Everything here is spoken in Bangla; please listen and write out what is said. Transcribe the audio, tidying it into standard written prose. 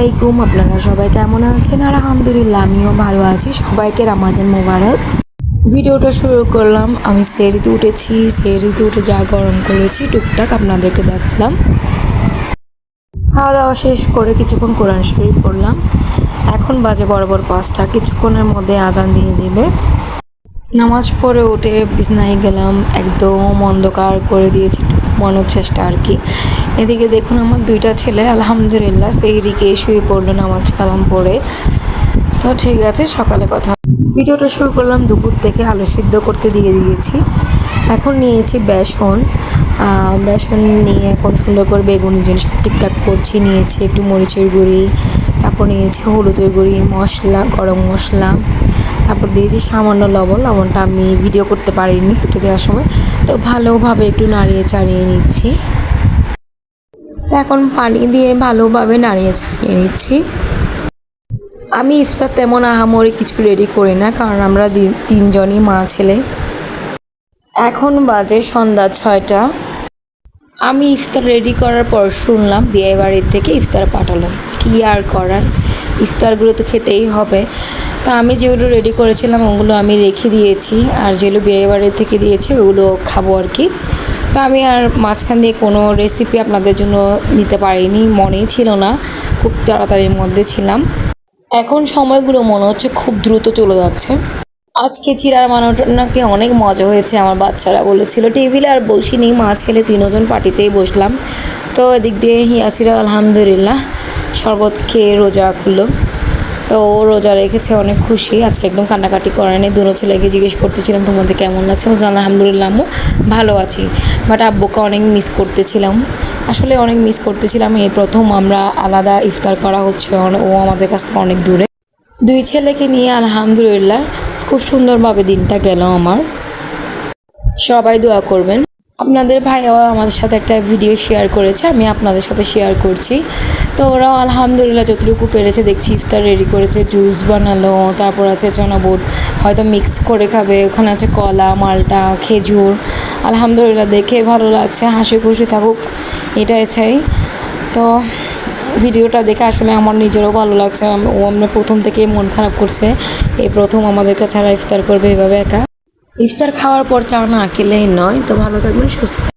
আলাইকুম, আপনারা সবাই কেমন আছেন? আর আলহামদুলিল্লাহ আমিও ভালো আছি। সবাইকে রমাদান মোবারক। ভিডিওটা শুরু করলাম, আমি সেহরিতে উঠেছি। সেহরিতে উঠে যা গরম করেছি টুকটাক আপনাদেরকে দেখালাম। খাওয়া দাওয়া শেষ করে কিছুক্ষণ কোরআন শরীফ পড়লাম। এখন বাজে বরাবর 5টা, কিছুক্ষণের মধ্যে আজান দিয়ে দিবে। নামাজ পড়ে উঠে বিছনায় গেলাম, একদম অন্ধকার করে দিয়েছি ঘুমানোর চেষ্টা আর কি। এদিকে দেখুন আমার 2টা ছেলে আলহামদুলিল্লাহ সেহরিকে শুয়ে পড়লো নামাজ কালাম পড়ে। তো ঠিক আছে, সকালে কথা। ভিডিওটা শুরু করলাম দুপুর থেকে, আলু সিদ্ধ করতে দিয়ে দিয়েছি। এখন নিয়েছি বেসন। বেসন নিয়ে এখন সুন্দর করে বেগুনি জিনিস ঠিকঠাক করছি। নিয়েছি একটু মরিচের গুঁড়ি, তারপর নিয়েছি হলুদের গুঁড়ি, মশলা, গরম মশলা, তারপর দিয়েছি সামান্য লবণ। লবণটা আমি ভিডিও করতে পারিনি এটা দেওয়ার সময়, তো ভালোভাবে একটু নাড়িয়ে চাড়িয়ে নিচ্ছি। তো এখন পানি দিয়ে ভালোভাবে নাড়িয়ে চাড়িয়ে নিচ্ছি। আমি ইফতার তেমন আহামরি কিছু রেডি করি না, কারণ আমরা 3জনই মা ছেলে। এখন বাজে সন্ধ্যা 6টা। আমি ইফতার রেডি করার পর শুনলাম বিয়ে বাড়ির থেকে ইফতার পাঠালো। কী আর করার, ইফতারগুলো তো খেতেই হবে। তা আমি যেগুলো রেডি করেছিলাম ওগুলো আমি রেখে দিয়েছি, আর যেগুলো বিয়ে বাড়ির থেকে দিয়েছে ওগুলো খাবো আর কি। তো আমি আর মাঝখান দিয়ে কোনো রেসিপি আপনাদের জন্য নিতে পারিনি, মনেই ছিল না, খুব তাড়াতাড়ির মধ্যে ছিলাম। এখন সময়গুলো মনে হচ্ছে খুব দ্রুত চলে যাচ্ছে। আজকে চিড়ার বানানোটা নাকি অনেক মজা হয়েছে, আমার বাচ্চারা বলেছিল। টেবিলে আর বসিনি, মা ছেলে 3জন পার্টিতেই বসলাম। তো এদিক দিয়ে হিয়াসিরা আলহামদুলিল্লাহ শরবত খেয়ে রোজা খুললো। তো ও রোজা রেখেছে, অনেক খুশি। আজকে একদম কান্নাকাটি করেনি। দুটো ছেলেকে জিজ্ঞেস করতেছিলাম তোমাদের কেমন লাগছে, ও আলহামদুলিল্লাহ আম্মু ভালো আছি, বাট আব্বুকে অনেক মিস করতেছিলাম। আসলে অনেক মিস করতেছিলাম। এই প্রথম আমরা আলাদা ইফতার করা হচ্ছে, ও আমাদের কাছ থেকে অনেক দূরে। 2 ছেলেকে নিয়ে আলহামদুলিল্লাহ খুব সুন্দরভাবে দিনটা গেল আমার। সবাই দোয়া করবেন। আপনাদের ভাইয়াও আমাদের সাথে একটা ভিডিও শেয়ার করেছে, আমি আপনাদের সাথে শেয়ার করছি। তো ওরাও আলহামদুলিল্লাহ যতটুকু পেরেছে দেখছি ইফতার রেডি করেছে। জুস বানালো, তারপর আছে চনা বুট হয়তো মিক্স করে খাবে, ওখানে আছে কলা, মালটা, খেজুর। আলহামদুলিল্লাহ দেখে ভালো লাগছে, হাসি খুশি থাকুক এটাই চাই। তো ভিডিওটা দেখে আসলে আমার নিজেরও ভালো লাগছে। ও আমরা প্রথম থেকেই মন খারাপ করছে, এই প্রথম আমাদেরকে ছাড়া ইফতার করবে এভাবে একা। ইফতার খাওয়ার পর চা না খেলেই নয়। তো ভালো থাকবেন, সুস্থ থাকবেন।